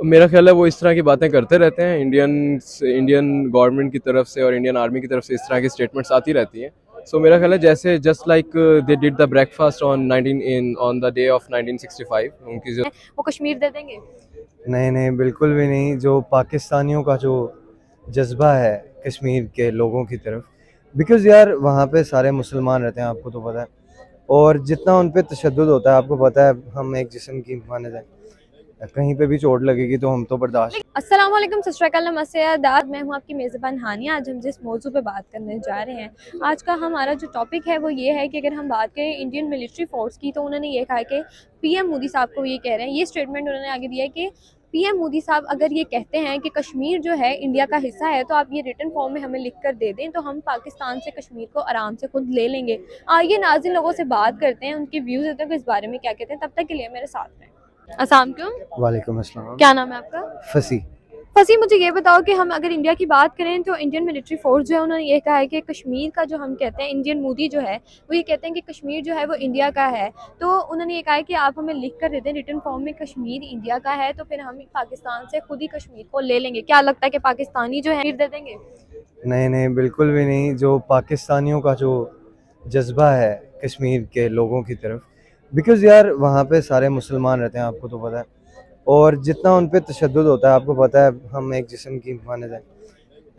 मेरा ख्याल है वो इस तरह की बातें करते रहते हैं। इंडियन गवर्नमेंट की तरफ से और इंडियन आर्मी की तरफ से इस तरह की स्टेटमेंट्स आती रहती हैं। सो मेरा ख्याल है जैसे just like they did the breakfast on 19 in on the day of 1965 उनकी जो वो कश्मीर दे देंगे। नहीं नहीं, बिल्कुल भी नहीं। जो पाकिस्तानियों का जो जज्बा है कश्मीर के लोगों की तरफ, बिकॉज़ यार वहाँ पे सारे मुसलमान रहते हैं, आपको तो पता है। और जितना उन पे तशद्दुद होता है, आपको पता है, हम एक जिस्म की माने जाए, कहीं पे भी चोट लगेगी तो हम तो बर्दाश्त। अस्सलाम वालेकुम, सत श्री अकाल, नमस्ते आदाब। मैं हूं आपकी मेज़बान हानिया। आज हम जिस मौजू पे बात करने जा रहे हैं, आज का हमारा जो टॉपिक है वो ये है कि अगर हम बात करें इंडियन मिलिट्री फोर्स की, तो उन्होंने ये कहा कि पीएम मोदी साहब को ये कह रहे हैं, ये स्टेटमेंट उन्होंने आगे दिया है कि पीएम मोदी साहब अगर ये कहते हैं कि कश्मीर जो है इंडिया का हिस्सा है, तो आप ये रिटन फॉर्म में हमें लिख कर दे दें, तो हम पाकिस्तान से कश्मीर को आराम से खुद ले लेंगे। आइए नाज़रीन लोगों से बात करते हैं, उनके व्यूज़ देते हैं कि इस बारे में क्या कहते हैं। तब तक के लिए मेरे साथ रहें। अस्सलाम वालेकुम। वालेकुम अस्सलाम। क्या नाम है आपका? फंसी। फसी, मुझे ये बताओ कि हम अगर इंडिया की बात करें, तो इंडियन मिलिट्री फोर्स जो है उन्होंने ये कहा है कि कश्मीर का जो हम कहते हैं, इंडियन मोदी जो है वो ये कहते हैं कि कश्मीर जो है वो इंडिया का है। तो उन्होंने ये कहा है कि आप हमें लिख कर दे दें रिटन फॉर्म में कश्मीर इंडिया का है, तो फिर हम पाकिस्तान से खुद ही कश्मीर को ले लेंगे। क्या लगता है कि पाकिस्तानी जो है दे देंगे? नहीं नहीं, बिल्कुल भी नहीं। जो पाकिस्तानियों का जो जज्बा है कश्मीर के लोगों की तरफ, बिकॉज़ यार वहाँ पे सारे मुसलमान रहते हैं, आपको तो पता है। और जितना उन पे तशद्दुद होता है, आपको पता है, हम एक जिस्म की माने जाए,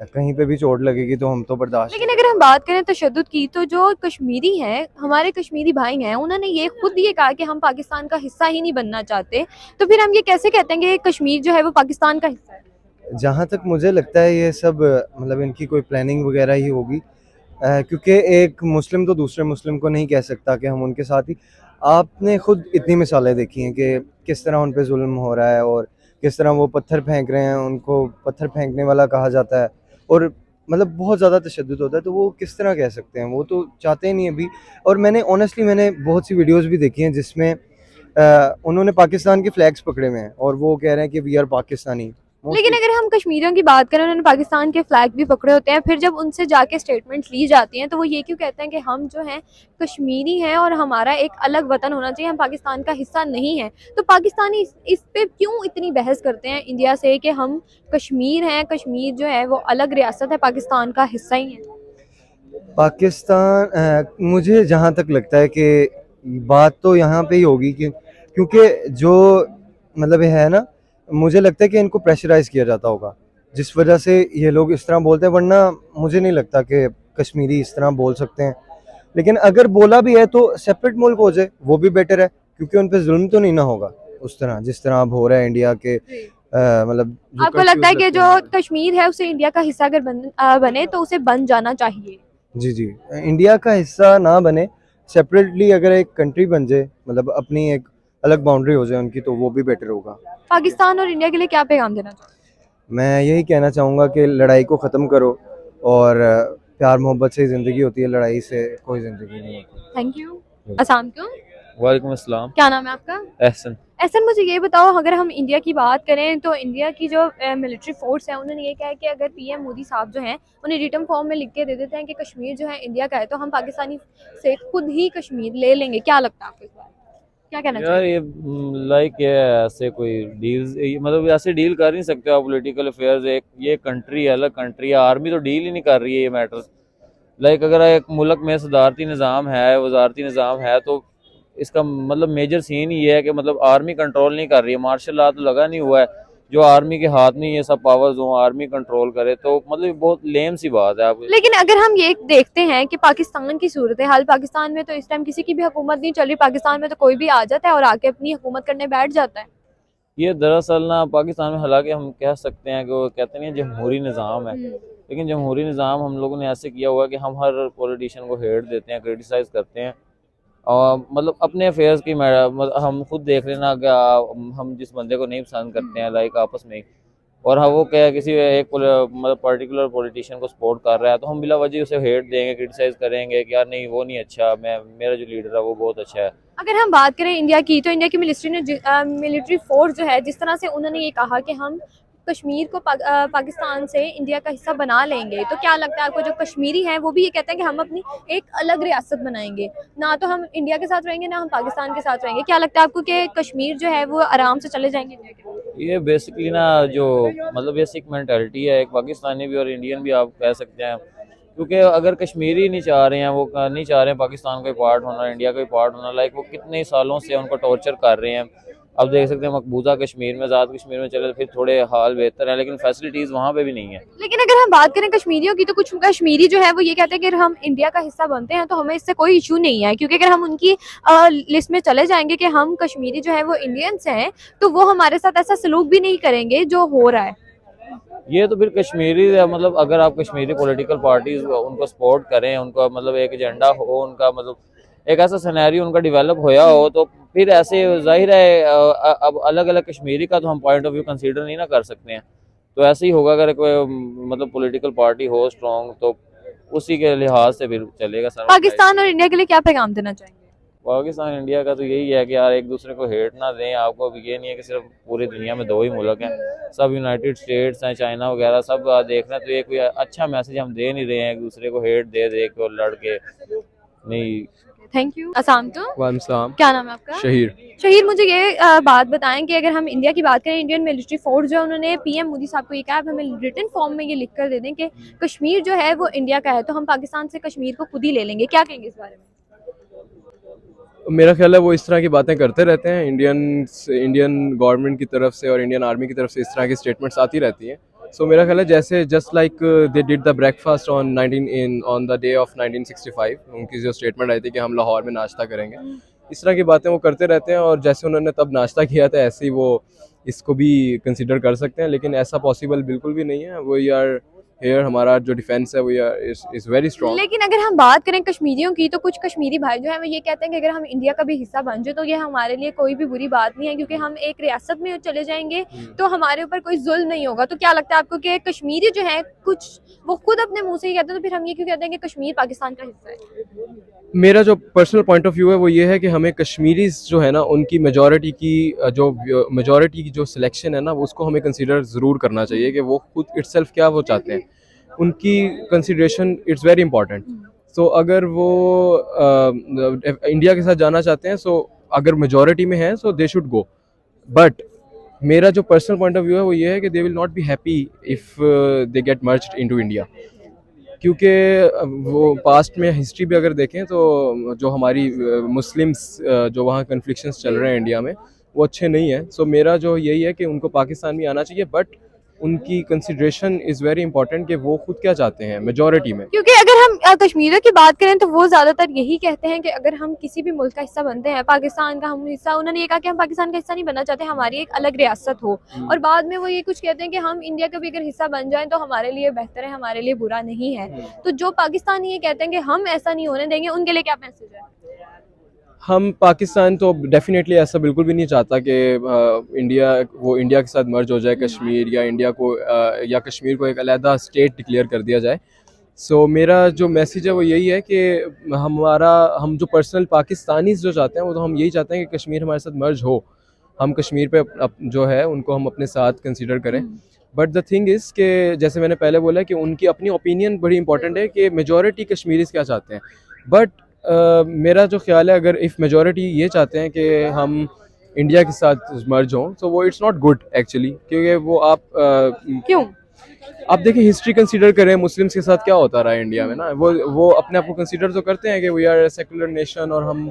कहीं पे भी चोट लगेगी तो हम तो बर्दाश्त। लेकिन अगर हम बात करें तशद्दुद की, तो जो कश्मीरी हैं, हमारे कश्मीरी भाई हैं, उन्होंने ये खुद ये कहा कि हम पाकिस्तान का हिस्सा ही नहीं बनना चाहते। तो फिर हम ये कैसे कहते हैं कि कश्मीर जो है वो पाकिस्तान का हिस्सा है? जहाँ तक मुझे लगता है ये सब मतलब इनकी कोई प्लानिंग वगैरह ही होगी, क्योंकि एक मुस्लिम तो दूसरे मुस्लिम को नहीं कह सकता कि हम उनके साथ ही। आपने खुद इतनी मिसालें देखी हैं कि किस तरह उन पे जुल्म हो रहा है और किस तरह वो पत्थर फेंक रहे हैं, उनको पत्थर फेंकने वाला कहा जाता है, और मतलब बहुत ज़्यादा तशद्दुद होता है। तो वो किस तरह कह सकते हैं, वो तो चाहते ही नहीं अभी। और मैंने ऑनेस्टली मैंने बहुत सी वीडियोस भी देखी हैं जिसमें उन्होंने पाकिस्तान के फ्लैग्स पकड़े हुए हैं और वो कह रहे हैं कि वी आर पाकिस्तानी। लेकिन अगर हम कश्मीरियों की बात करें, उन्होंने पाकिस्तान के फ्लैग भी पकड़े होते हैं, फिर जब उनसे जाके स्टेटमेंट्स ली जाती हैं, तो वो ये क्यों कहते हैं कि हम जो हैं कश्मीरी हैं और हमारा एक अलग वतन होना चाहिए, हम पाकिस्तान का हिस्सा नहीं हैं। तो पाकिस्तानी इस पे क्यों इतनी बहस करते हैं इंडिया से कि हम कश्मीर हैं, कश्मीर जो है वो अलग रियासत है, पाकिस्तान का हिस्सा ही है? पाकिस्तान मुझे जहाँ तक लगता है कि बात तो यहाँ पे ही होगी कि क्योंकि जो मतलब ये है ना, मुझे लगता है कि इनको प्रेशराइज किया जाता होगा, जिस वजह से ये लोग इस तरह बोलते हैं। वरना मुझे नहीं लगता कि कश्मीरी इस तरह बोल सकते हैं। लेकिन अगर बोला भी है तो सेपरेट मुल्क हो जाए, वो भी बेटर है, क्योंकि उन पे जुल्म तो नहीं ना होगा उस तरह जिस तरह अब हो रहा है इंडिया के। मतलब जो आपको लगता है कर्फ्यूज कि लगते जो हैं। कश्मीर है उसे इंडिया का हिस्सा अगर बने, तो उसे बन जाना चाहिए? जी जी, इंडिया का हिस्सा ना बने, सेपरेटली अगर एक कंट्री बन जाए, मतलब अपनी एक अलग बाउंड्री हो जाए उनकी, तो वो भी बेटर होगा। पाकिस्तान और इंडिया के लिए क्या पैगाम देना चाहते मैं यही कहना चाहूँगा कि लड़ाई को ख़त्म करो, और प्यार मोहब्बत से ही ज़िंदगी होती है, लड़ाई से कोई ज़िंदगी नहीं होती। हैं? Thank you. अस्सलाम वालेकुम। वालेकुम अस्सलाम। क्या नाम है आपका? एहसन। ऐसा मुझे ये बताओ, अगर हम इंडिया की बात करें, तो इंडिया की जो मिलिट्री फोर्स है, उन्होंने ये कहा है कि अगर पीएम मोदी साहब जो हैं उन्हें रिटन फॉर्म में लिख के दे देते हैं कि कश्मीर जो है इंडिया का है, तो हम पाकिस्तानी से खुद ही कश्मीर ले लेंगे। क्या लगता है आपको इस बारे में? क्या कहना यार चाहिए? ये लाइक ये ऐसे कोई डील्स, मतलब ऐसे डील कर नहीं सकते आप। पॉलिटिकल अफेयर्स, एक ये कंट्री है, अलग कंट्री है, आर्मी तो डील ही नहीं कर रही है ये मैटर्स। लाइक अगर एक मुल्क में सदारती निज़ाम है, वजारती निज़ाम है, तो इसका मतलब मेजर सीन ये है कि मतलब आर्मी कंट्रोल नहीं कर रही है। मार्शल लॉ तो लगा नहीं हुआ है जो आर्मी के हाथ में ये सब पावर्स हो, आर्मी कंट्रोल करे, तो मतलब ये बहुत लेम सी बात है। आप लेकिन अगर हम ये देखते हैं कि पाकिस्तान की सूरत हाल, पाकिस्तान में तो इस टाइम किसी की भी हुकूमत नहीं चल रही। पाकिस्तान में तो कोई भी आ जाता है और आके अपनी हुकूमत करने बैठ जाता है। ये दरअसल ना पाकिस्तान में, हालांकि हम कह सकते हैं कि वो कहते नहीं जमहूरी निज़ाम है, लेकिन जमहूरी निज़ाम हम लोगों ने ऐसे किया हुआ है कि हम हर पॉलिटिशियन को हेट देते हैं, क्रिटिसाइज़ करते हैं। और मतलब अपने अफेयर्स की मतलब हम खुद देख लेना कि हम जिस बंदे को नहीं पसंद करते हैं लाइक आपस में ही, और हाँ वो क्या किसी एक मतलब पर्टिकुलर पॉलिटिशियन को सपोर्ट कर रहा है, तो हम बिला वजह उसे हेट देंगे, क्रिटिसाइज़ करेंगे कि यार नहीं वो नहीं अच्छा, मैं मेरा जो लीडर है वो बहुत अच्छा है। अगर हम बात करें इंडिया की, तो इंडिया की मिलिट्री ने मिलिट्री फोर्स जो है, जिस तरह से उन्होंने ये कहा कि हम कश्मीर को पाकिस्तान से इंडिया का हिस्सा बना लेंगे तो क्या लगता है आपको, जो कश्मीरी हैं वो भी ये कहते हैं कि हम अपनी एक अलग रियासत बनाएंगे, ना तो हम इंडिया के साथ रहेंगे ना हम पाकिस्तान के साथ रहेंगे, क्या लगता है आपको कि कश्मीर जो है वो आराम से चले जाएंगे इंडिया के? ये बेसिकली ना जो मतलब बेसिक मेंटालिटी है एक पाकिस्तानी भी और इंडियन भी आप कह सकते हैं, क्योंकि अगर कश्मीरी नहीं चाह रहे हैं, वो नहीं चाह रहे हैं पाकिस्तान का पार्ट होना, इंडिया का पार्ट होना, लाइक वो कितने सालों से उनको टॉर्चर कर रहे हैं। अब देख सकते हैं मकबूजा कश्मीर में, आज़ाद कश्मीर में चले तो फिर थोड़े हाल बेहतर है, लेकिन फैसिलिटीज़ वहाँ पे भी नहीं है। लेकिन अगर हम बात करें कश्मीरियों की तो कुछ कश्मीरी जो है वो ये कहते हैं कि अगर हम इंडिया का हिस्सा बनते हैं तो हमें इससे कोई इशू नहीं है, क्योंकि अगर हम उनकी लिस्ट में चले जाएंगे कि हम कश्मीरी जो है वो इंडियंस हैं तो वो हमारे साथ ऐसा सलूक भी नहीं करेंगे जो हो रहा है। ये तो फिर कश्मीरी मतलब अगर आप कश्मीरी पॉलिटिकल पार्टीज उनको सपोर्ट करें, उनका मतलब एक एजेंडा हो, उनका मतलब एक ऐसा सिनेरियो उनका डेवलप होया हो, तो फिर ऐसे जाहिर है अब अलग अलग कश्मीरी का तो हम पॉइंट ऑफ व्यू कंसीडर नहीं ना कर सकते हैं। तो ऐसे ही होगा अगर कोई मतलब पॉलिटिकल पार्टी हो स्ट्रॉन्ग तो उसी के लिहाज से फिर चलेगा सर। पाकिस्तान और इंडिया के लिए क्या पैगाम देना चाहेंगे? पाकिस्तान इंडिया का तो यही है कि यार एक दूसरे को हेट ना दें। आपको अब ये नहीं है कि सिर्फ पूरी दुनिया में दो ही मुल्क हैं, सब यूनाइटेड स्टेट्स हैं, चाइना वगैरह सब देखना, तो ये कोई अच्छा मैसेज हम दे नहीं रहे हैं एक दूसरे को हेट दे दे के और लड़ के नहीं। Thank you. अस्सलाम तो वालेकुम सलाम। क्या नाम है आपका? शहीर। शहीर, मुझे ये बात बताएं कि अगर हम इंडिया की बात करें, इंडियन मिलिट्री फोर्स जो उन्होंने पीएम मोदी साहब को ये कहा आप हमें रिटन फॉर्म में ये लिख कर दे दें कि कश्मीर जो है वो इंडिया का है तो हम पाकिस्तान से कश्मीर को खुद ही ले लेंगे, क्या कहेंगे इस बारे में? मेरा ख्याल है वो इस तरह की बातें करते रहते हैं, इंडियन गवर्नमेंट की तरफ से और इंडियन आर्मी की तरफ से इस तरह की स्टेटमेंट्स आती रहती हैं। सो मेरा ख्याल है जैसे just like they did the breakfast on the day of 1965, उनकी जो स्टेटमेंट आई थी कि हम लाहौर में नाश्ता करेंगे, इस तरह की बातें वो करते रहते हैं। और जैसे उन्होंने तब नाश्ता किया था ऐसे ही वो इसको भी कंसिडर कर सकते हैं, लेकिन ऐसा पॉसिबल बिल्कुल भी नहीं है। वो यार हेयर हमारा जो डिफेंस है वो इज वेरी स्ट्रॉन्ग। लेकिन अगर हम बात करें कश्मीरियों की तो कुछ कश्मीरी भाई जो है वो ये कहते हैं कि अगर हम इंडिया का भी हिस्सा बन जाए तो ये हमारे लिए कोई भी बुरी बात नहीं है, क्योंकि हम एक रियासत में चले जाएंगे तो हमारे ऊपर कोई जुल्म नहीं होगा। तो क्या लगता है आपको कि कश्मीरी जो है कुछ वो खुद अपने मुंह से ही कहते हैं, तो फिर हम ये क्यों कहते हैं कि कश्मीर पाकिस्तान का हिस्सा है? मेरा जो पर्सनल पॉइंट ऑफ व्यू है वो ये है कि हमें कश्मीरीज जो है ना उनकी मेजॉरिटी की जो सिलेक्शन है ना उसको हमें कंसीडर ज़रूर करना चाहिए कि वो खुद इटसेल्फ क्या वो चाहते हैं, उनकी कंसिडरेशन इट्स वेरी इंपॉर्टेंट। सो अगर वो इंडिया के साथ जाना चाहते हैं, सो अगर मेजॉरिटी में है सो दे शुड गो, बट मेरा जो पर्सनल पॉइंट ऑफ व्यू है वो ये है कि they will not be happy if they get merged into India, क्योंकि वो पास्ट में हिस्ट्री भी अगर देखें तो जो हमारी मुस्लिम्स जो वहाँ कन्फ्लिक्शंस चल रहे हैं इंडिया में वो अच्छे नहीं है। सो मेरा जो यही है कि उनको पाकिस्तान भी आना चाहिए, बट उनकी कंसिडरेशन इज़ वेरी इंपॉर्टेंट कि वो खुद क्या चाहते हैं मेजॉरिटी में। क्योंकि अगर हम कश्मीरियों की बात करें तो वो ज्यादातर यही कहते हैं कि अगर हम किसी भी मुल्क का हिस्सा बनते हैं, पाकिस्तान का हम हिस्सा, उन्होंने ये कहा कि हम पाकिस्तान का हिस्सा नहीं बनना चाहते, हमारी एक अलग रियासत हो। और बाद में वो ये कुछ कहते हैं कि हम इंडिया का भी अगर हिस्सा बन जाएं तो हमारे लिए बेहतर है, हमारे लिए बुरा नहीं है। तो जो पाकिस्तानी ये कहते हैं कि हम ऐसा नहीं होने देंगे, उनके लिए क्या मैसेज है? हम पाकिस्तान तो डेफिनेटली ऐसा बिल्कुल भी नहीं चाहता कि इंडिया के साथ मर्ज हो जाए कश्मीर, या इंडिया को या कश्मीर को एक अलहदा स्टेट डिक्लेयर कर दिया जाए। सो मेरा जो मैसेज है वो यही है कि हम जो पर्सनल पाकिस्तानी जो चाहते हैं वो तो हम यही चाहते हैं कि कश्मीर हमारे साथ मर्ज हो, हम कश्मीर पे जो है उनको हम अपने साथ कंसीडर करें। बट द थिंग इज़ कि जैसे मैंने पहले बोला कि उनकी अपनी ओपिनियन बड़ी इंपॉर्टेंट है कि मेजॉरिटी कश्मीरीज क्या चाहते हैं। बट मेरा जो ख्याल है अगर इफ़ मेजॉरिटी ये चाहते हैं कि हम इंडिया के साथ मर्ज हों तो वो इट्स नॉट गुड एक्चुअली, क्योंकि वो आप क्यों? आप देखिए हिस्ट्री कंसीडर करें, मुस्लिम्स के साथ क्या होता रहा है इंडिया में ना, वो अपने आप को कंसीडर तो करते हैं कि we are a secular nation और हम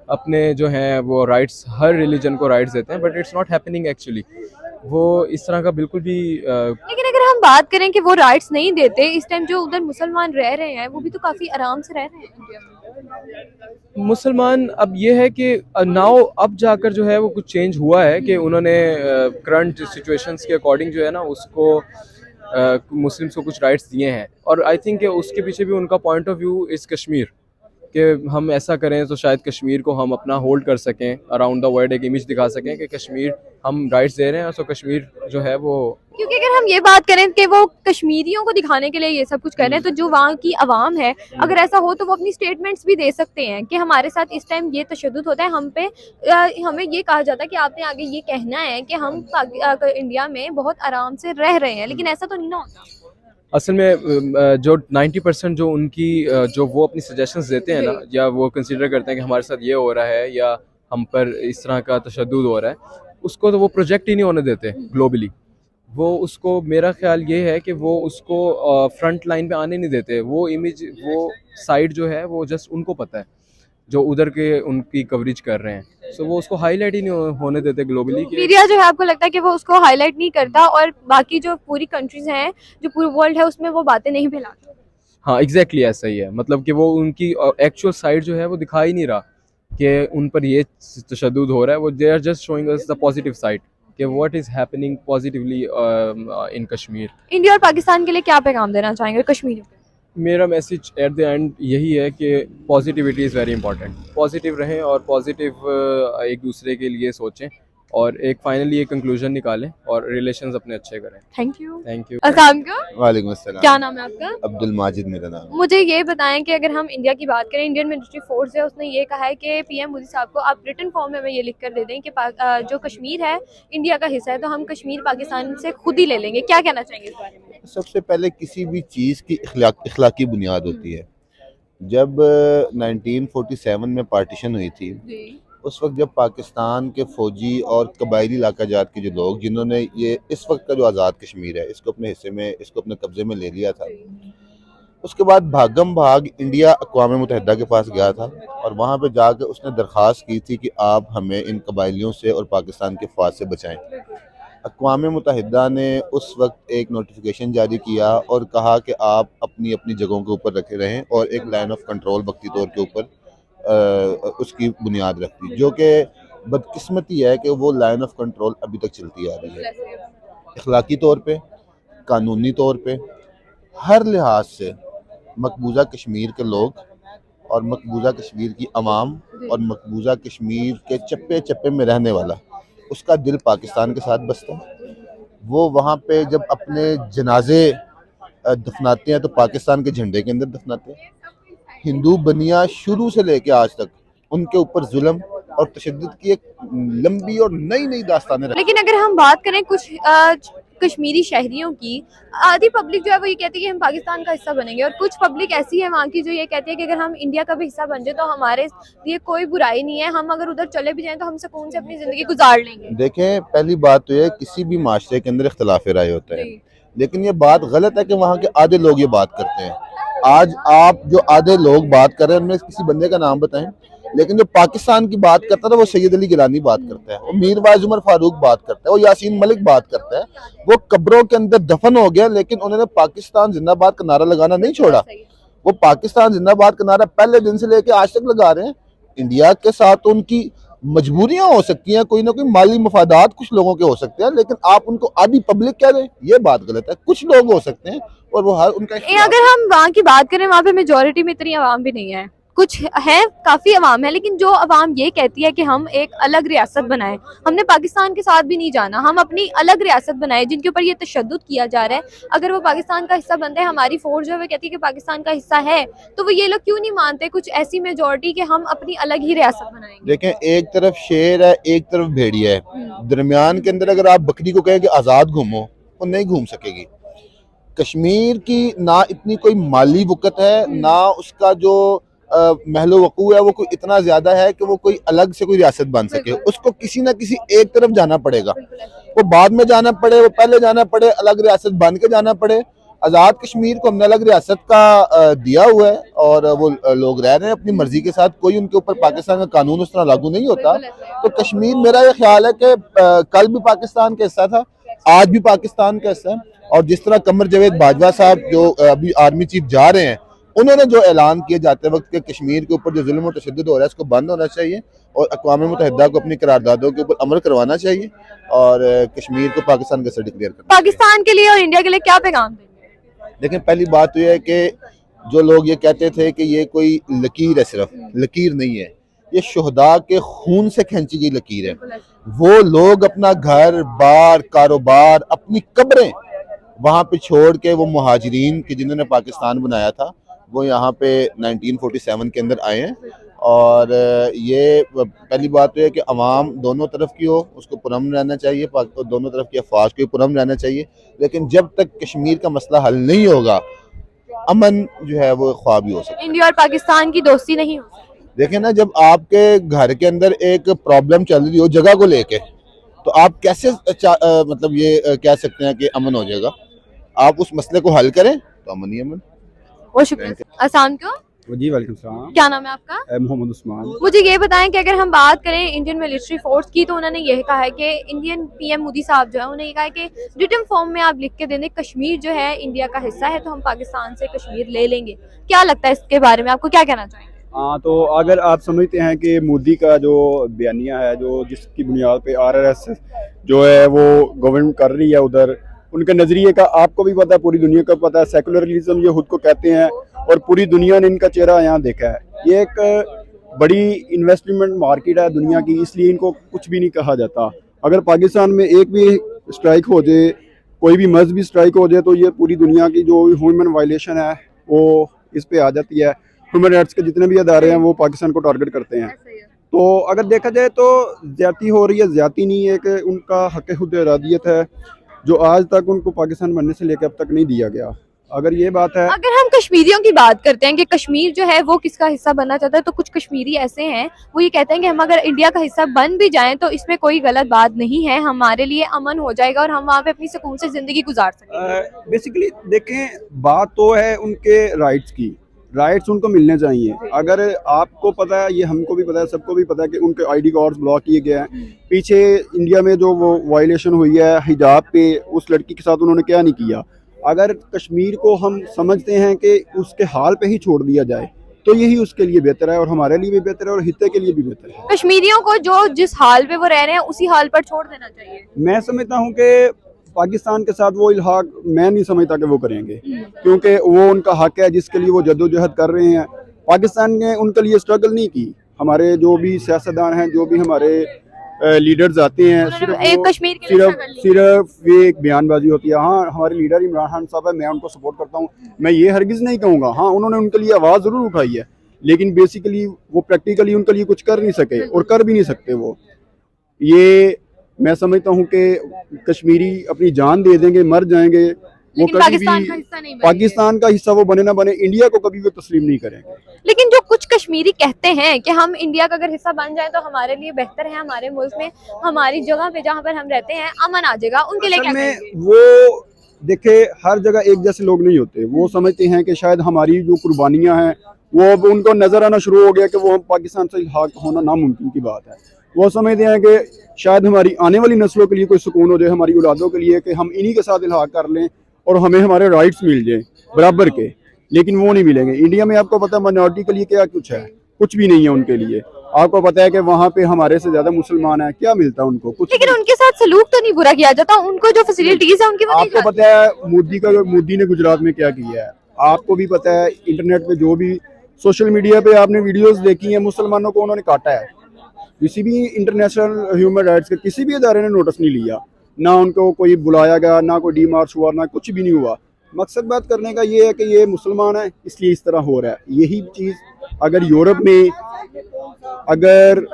अपने जो हैं वो राइट्स, हर रिलीजन को राइट्स देते हैं, but it's not happening actually. वो इस तरह का बिल्कुल भी लेकिन अगर हम बात करें कि वो राइट्स नहीं देते, इस टाइम जो उधर मुसलमान रह रहे हैं वो भी तो काफी आराम से रह रहे हैं इंडिया में। मुसलमान अब ये है कि नाउ अब जाकर जो है वो कुछ चेंज हुआ है कि उन्होंने करंट सिचुएशंस के अकॉर्डिंग जो है ना उसको मुस्लिम्स को कुछ राइट्स दिए हैं, और आई थिंक उसके पीछे भी उनका पॉइंट ऑफ व्यू इस कश्मीर कि हम ऐसा करें तो शायद कश्मीर को हम अपना होल्ड कर सकें, अराउंड द वर्ल्ड एक इमेज दिखा सकें कि कश्मीर हम राइट्स दे रहे हैं, सो कश्मीर जो है वो। क्योंकि अगर हम ये बात करें कि वो कश्मीरियों को दिखाने के लिए ये सब कुछ कर रहे हैं, तो जो वहाँ की आवाम है, अगर ऐसा हो तो वो अपनी स्टेटमेंट्स भी दे सकते हैं कि हमारे साथ इस टाइम ये तशद्दुद होता है, हम पे हमें ये कहा जाता है कि आपने आगे ये कहना है कि हम इंडिया में बहुत आराम से रह रहे हैं, लेकिन ऐसा तो नहीं ना होता। असल में जो 90% जो उनकी जो वो अपनी सजेशंस देते हैं ना, या वो कंसिडर करते हैं कि हमारे साथ ये हो रहा है या हम पर इस तरह का तशद्दुद हो रहा है, उसको तो वो प्रोजेक्ट ही नहीं होने देते ग्लोबली। वो उसको, मेरा ख्याल ये है कि वो उसको फ्रंट लाइन पे आने नहीं देते। वो इमेज, वो साइड जो है वो जस्ट उनको पता है, जो उधर के उनकी कवरेज कर रहे हैं, सो वो उसको हाईलाइट ही नहीं होने देते ग्लोबली। मीडिया जो है, आपको लगता है कि वो उसको हाईलाइट नहीं करता और बाकी जो पूरी कंट्रीज हैं, जो पूरी वर्ल्ड है, उसमें वो बातें नहीं फैलाता? हाँ एग्जैक्टली ऐसा ही है, मतलब कि वो उनकी एक्चुअल साइड जो है वो दिखा ही नहीं रहा कि उन पर ये तशद्दुद हो रहा है। वो they are just showing us the positive side कि what is happening positively in Kashmir. India और पाकिस्तान के लिए क्या पैगाम देना चाहेंगे कश्मीर को? मेरा मैसेज एट द एंड यही है कि positivity is very important. Positive रहें और पॉजिटिव एक दूसरे के लिए सोचें और एक फाइनली एक कंक्लूजन निकालें और रिलेशंस अपने अच्छे करें। Thank you. Thank you. अस्सलाम वालेकुम। वालेकुम अस्सलाम। क्या नाम है आपका? अब्दुल माजिद मेरा नाम है। मुझे ये बताएं कि अगर हम इंडिया की बात करें, इंडियन मिलिट्री फोर्स है, उसने ये कहा है कि पीएम मोदी साहब को आप रिटन फॉर्म में हमें ये लिख कर दे दें कि जो कश्मीर है इंडिया का हिस्सा है, तो हम कश्मीर पाकिस्तान से खुद ही ले लेंगे। क्या कहना चाहेंगे इस बारे में? सबसे पहले किसी भी चीज़ की इखलाकी बुनियाद होती है। जब 1947 में पार्टीशन हुई थी, उस वक्त जब पाकिस्तान के फ़ौजी और कबायली इलाका जात के जो लोग, जिन्होंने ये इस वक्त का जो आज़ाद कश्मीर है इसको अपने हिस्से में, इसको अपने कब्ज़े में ले लिया था, उसके बाद भागम भाग इंडिया अक़वाम मुत्तहिदा के पास गया था और वहाँ पे जाकर उसने दरख्वास्त की थी कि आप हमें इन कबायलियों से और पाकिस्तान के फ़ौज से बचाएं। अक़वाम मुत्तहिदा ने उस वक्त एक नोटिफिकेशन जारी किया और कहा कि आप अपनी अपनी जगहों के ऊपर रखे रहें और एक लाइन ऑफ कंट्रोल वक्ती तौर के ऊपर उसकी बुनियाद रखती, जो कि बदकिस्मती है कि वो लाइन ऑफ कंट्रोल अभी तक चलती आ रही है। इखलाकी तौर पे, कानूनी तौर पे, हर लिहाज से मकबूजा कश्मीर के लोग और मकबूजा कश्मीर की आवाम और मकबूजा कश्मीर के चप्पे चप्पे में रहने वाला, उसका दिल पाकिस्तान के साथ बसता है। वो वहाँ पे जब अपने जनाजे दफनाते हैं तो पाकिस्तान के झंडे के अंदर दफनाते हैं। हिंदू बनिया शुरू से लेके आज तक उनके ऊपर जुल्म और तशद्दुद की एक लंबी और नई नई दास्तानें। लेकिन अगर हम बात करें कुछ कश्मीरी शहरियों की, आधी पब्लिक जो है वो ये कहती है कि हम पाकिस्तान का हिस्सा बनेंगे, और कुछ पब्लिक ऐसी है वहाँ की जो ये कहती है कि अगर हम इंडिया का भी हिस्सा बन जाए तो हमारे लिए कोई बुराई नहीं है, हम अगर उधर चले भी जाएं तो हम सुकून से अपनी जिंदगी गुजार लेंगे। देखें, पहली बात तो ये, किसी भी माशरे के अंदर इख्तिलाफ राय होता है, लेकिन ये बात गलत है कि वहाँ के आधे लोग ये बात करते हैं। आज आप जो आधे लोग बात कर रहे हैं उनमें किसी बंदे का नाम बताएं, लेकिन जो पाकिस्तान की बात करता था वो सैयद अली गिलानी बात करता है, वो मीरवाइज उमर फारूक बात करता है, वो यासीन मलिक बात करता है। वो कब्रों के अंदर दफन हो गया, लेकिन उन्होंने पाकिस्तान जिंदाबाद का नारा लगाना नहीं छोड़ा। वो पाकिस्तान जिंदाबाद का नारा पहले दिन से लेकर आज तक लगा रहे हैं। इंडिया के साथ उनकी मजबूरियां हो सकती हैं, कोई ना कोई माली मफादात कुछ लोगों के हो सकते हैं, लेकिन आप उनको आधी पब्लिक कह रहे हैं, ये बात गलत है। कुछ लोग हो सकते हैं और वो हर उनका। अगर हम वहाँ की बात करें, वहाँ पे मेजोरिटी में इतनी आवाम भी नहीं है, कुछ है, काफी अवाम है, लेकिन जो अवाम ये कहती है कि हम एक अलग रियासत बनाएं, हमने पाकिस्तान के साथ भी नहीं जाना, हम अपनी अलग रियासत बनाएं जिनके ऊपर ये तशद्दुद किया जा रहा है। अगर वो पाकिस्तान का हिस्सा बनते हैं, हमारी फोर्स जो है कहती है कि पाकिस्तान का हिस्सा है, तो वो ये लोग क्यों नहीं मानते कुछ ऐसी मेजोरिटी कि हम अपनी अलग ही रियासत बनाएंगे? देखें, एक तरफ शेर है, एक तरफ भेड़िया है, दरमियान के अंदर अगर आप बकरी को कहें कि आज़ाद घूमो, वो नहीं घूम सकेगी। कश्मीर की ना इतनी कोई माली वक़्त है, ना उसका जो महलो वकू है वो कोई इतना ज्यादा है कि वो कोई अलग से कोई रियासत बन सके। उसको किसी ना किसी एक तरफ जाना पड़ेगा, वो बाद में जाना पड़े, वो पहले जाना पड़े, अलग रियासत बन के जाना पड़े। आज़ाद कश्मीर को हमने अलग रियासत का दिया हुआ है और वो लोग रह रहे हैं अपनी मर्जी के साथ, कोई उनके ऊपर पाकिस्तान का कानून उस तरह लागू नहीं होता। तो कश्मीर, मेरा ये ख्याल है कि कल भी पाकिस्तान का हिस्सा था, आज भी पाकिस्तान का हिस्सा है। और जिस तरह कमर जावेद बाजवा साहब जो अभी आर्मी चीफ जा रहे हैं, उन्होंने जो ऐलान किए जाते वक्त के कश्मीर के ऊपर जो जुल्म और तशद्दुद हो रहा है इसको बंद होना चाहिए और अक़वाम मुत्तहिदा को अपनी करारदादों के ऊपर अमल करवाना चाहिए और कश्मीर को पाकिस्तान का हिस्सा डिक्लेयर करना। पाकिस्तान के लिए और इंडिया के लिए क्या पैगाम देंगे? देखें, पहली बात तो यह है कि जो लोग ये कहते थे कि ये कोई लकीर है, सिर्फ लकीर नहीं है, ये शुहदा के खून से खींची गई लकीर है। वो लोग अपना घर बार, कारोबार, अपनी कब्रें वहाँ पे छोड़ के वो मुहाजिरीन के जिन्होंने पाकिस्तान बनाया था वो यहाँ पे 1947 के अंदर आए हैं। और ये पहली बात तो है कि अवाम दोनों तरफ की हो, उसको पुरअमन रहना चाहिए, दोनों तरफ की अफवाज को पुरअमन रहना चाहिए। लेकिन जब तक कश्मीर का मसला हल नहीं होगा, अमन जो है वो ख्वाब ही हो सकता है। इंडिया और पाकिस्तान की दोस्ती नहीं हो सकती। देखें ना, जब आपके घर के अंदर एक प्रॉब्लम चल रही हो जगह को लेके, तो आप कैसे मतलब ये कह सकते हैं कि अमन हो जाएगा? आप उस मसले को हल करें तो अमन ही अमन। बहुत शुक्रिया। अस्सलाम को जी वालेकुम सलाम। क्या नाम है आपका? मोहम्मद उस्मान। मुझे ये बताएं कि अगर हम बात करें इंडियन मिलिट्री फोर्स की, तो उन्होंने यह कहा है कि इंडियन पीएम मोदी साहब जो है उन्होंने ये कहा है कि रिटन फॉर्म में आप लिख के दे दें कश्मीर जो है इंडिया का हिस्सा है, तो हम पाकिस्तान से कश्मीर ले लेंगे। क्या लगता है इसके बारे में, आपको क्या कहना चाहेंगे? हाँ, तो अगर आप समझते हैं कि मोदी का जो बयानिया है, जो जिसकी बुनियाद पे आरआरएस जो है वो गवर्नमेंट कर रही है उधर, उनके नज़रिए का आपको भी पता है, पूरी दुनिया को पता है, सेकुलरिज्म ये खुद को कहते हैं और पूरी दुनिया ने इनका चेहरा यहाँ देखा है। ये एक बड़ी इन्वेस्टमेंट मार्केट है दुनिया की, इसलिए इनको कुछ भी नहीं कहा जाता। अगर पाकिस्तान में एक भी स्ट्राइक हो जाए, कोई भी मजहबी स्ट्राइक हो जाए, तो ये पूरी दुनिया की जो ह्यूमन वायलेशन है वो इस पे आ जाती है। ह्यूमन राइट्स के जितने भी अदारे हैं वो पाकिस्तान को टारगेट करते हैं। तो अगर देखा जाए तो ज्यादती हो रही है, ज्यादती नहीं है कि उनका हक खुद इरादियत है जो आज तक उनको पाकिस्तान बनने से लेकर अब तक नहीं दिया गया। अगर ये बात है, अगर हम कश्मीरियों की बात करते हैं कि कश्मीर जो है वो किसका हिस्सा बनना चाहता है, तो कुछ कश्मीरी ऐसे हैं वो ये कहते हैं कि हम अगर इंडिया का हिस्सा बन भी जाएं तो इसमें कोई गलत बात नहीं है, हमारे लिए अमन हो जाएगा और हम वहाँ पे अपनी सुकून से जिंदगी गुजार सकेंगे। बेसिकली देखें, बात तो है उनके राइट्स की, राइट्स उनको मिलने चाहिए। अगर आपको पता है, ये हमको भी पता है, सबको भी पता है कि उनके आईडी कार्ड्स ब्लॉक किए गए हैं। पीछे इंडिया में जो वो वायलेशन हुई है हिजाब पे, उस लड़की के साथ उन्होंने क्या नहीं किया। अगर कश्मीर को हम समझते हैं कि उसके हाल पे ही छोड़ दिया जाए तो यही उसके लिए बेहतर है और हमारे लिए भी बेहतर है और हित्ते के लिए भी बेहतर है। कश्मीरियों को जो जिस हाल पे वो रह रहे हैं उसी हाल पर छोड़ देना चाहिए। मैं समझता हूँ कि पाकिस्तान के साथ वो इल्हाक मैं नहीं समझता कि वो करेंगे, क्योंकि वो उनका हक है जिसके लिए वो जद्दोजहद कर रहे हैं। पाकिस्तान ने उनके लिए स्ट्रगल नहीं की। हमारे जो भी सियासतदान हैं, जो भी हमारे लीडर्स आते हैं, कश्मीर के लिए सिर्फ ये एक बयानबाजी होती है। हाँ, हमारे लीडर इमरान खान साहब है, मैं उनको सपोर्ट करता हूँ, मैं ये हरगिज़ नहीं कहूँगा। हाँ, उन्होंने उनके लिए आवाज़ ज़रूर उठाई है, लेकिन बेसिकली वो प्रैक्टिकली उनके लिए कुछ कर नहीं सके और कर भी नहीं सकते। वो ये मैं समझता हूँ कि कश्मीरी अपनी जान दे देंगे, मर जाएंगे, वो कभी पाकिस्तान भी का हिस्सा नहीं बनेंगे। पाकिस्तान का हिस्सा वो बने ना बने, इंडिया को कभी वो तस्लीम नहीं करेंगे। लेकिन जो कुछ कश्मीरी कहते हैं कि हम इंडिया का अगर हिस्सा बन जाए तो हमारे लिए बेहतर है, हमारे मुल्क में हमारी जगह पे जहाँ पर हम रहते हैं अमन आ जाएगा, उनके लिए क्या कहेंगे? वो देखे, हर जगह एक जैसे लोग नहीं होते। वो समझते हैं कि शायद हमारी जो कुर्बानियां हैं वो अब उनको नजर आना शुरू हो गया कि वो पाकिस्तान से इल्हाक होना नामुमकिन की बात है। वो समझते हैं कि शायद हमारी आने वाली नस्लों के लिए कोई सुकून हो जाए, हमारी औलादों के लिए, कि हम इन्हीं के साथ इल्हाक कर लें और हमें हमारे राइट्स मिल जाए बराबर के। लेकिन वो नहीं मिलेंगे। इंडिया में आपको पता है माइनॉरिटी के लिए क्या कुछ है, कुछ भी नहीं है उनके लिए। आपको पता है कि वहाँ पे हमारे से ज्यादा मुसलमान हैं, क्या मिलता है उनको? कुछ। लेकिन उनके साथ सलूक तो नहीं बुरा किया जाता, उनको जो फैसिलिटीज है उनकी आपको पता है मोदी ने गुजरात में क्या किया है, आपको भी पता है। इंटरनेट पे जो भी सोशल मीडिया पे आपने वीडियोस देखी हैं, मुसलमानों को उन्होंने काटा है। किसी भी इंटरनेशनल ह्यूमन राइट्स के किसी भी इदारे ने नोटिस नहीं लिया, ना उनको कोई बुलाया गया, ना कोई डी मार्च हुआ, ना कुछ भी नहीं हुआ। मकसद बात करने का ये है कि ये मुसलमान है इसलिए इस तरह हो रहा है। यही चीज़ अगर यूरोप में, अगर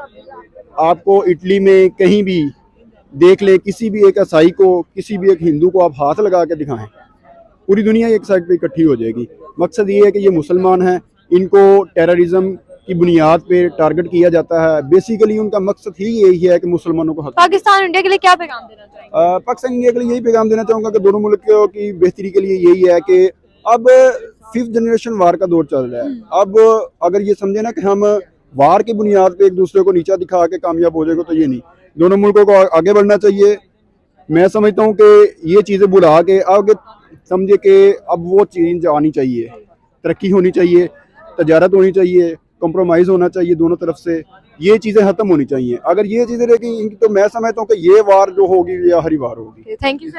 आपको इटली में कहीं भी देख ले, किसी भी एक ईसाई को, किसी भी एक हिंदू को आप हाथ लगा के दिखाएं, पूरी दुनिया एक साइड पे इकट्ठी हो जाएगी। मकसद ये है कि ये मुसलमान हैं, इनको टेररिज्म की बुनियाद पे टारगेट किया जाता है। बेसिकली उनका मकसद ही यही है कि मुसलमानों को। पाकिस्तान इंडिया के लिए क्या पैगाम देना चाहेंगे? पाकिस्तान इंडिया के लिए यही पैगाम देना चाहूँगा कि दोनों मुल्क की बेहतरी के लिए यही है कि अब 5th जनरेशन वार का दौर चल रहा है। अब अगर ये समझे ना कि हम वार की बुनियाद पे एक दूसरे को नीचा दिखा के कामयाब हो जाएगा, तो ये नहीं। दोनों मुल्कों को आगे बढ़ना चाहिए। मैं समझता हूँ कि ये चीज़ें बुला के आगे समझे कि अब वो चेंज आनी चाहिए, तरक्की होनी चाहिए, तजारत होनी चाहिए, कॉम्प्रोमाइज होना चाहिए दोनों तरफ से। ये चीज़ें खत्म होनी चाहिए। अगर ये चीज़ें रहेंगी तो मैं समझता हूँ कि ये वार जो होगी ये आखिरी वार होगी। Thank you sir.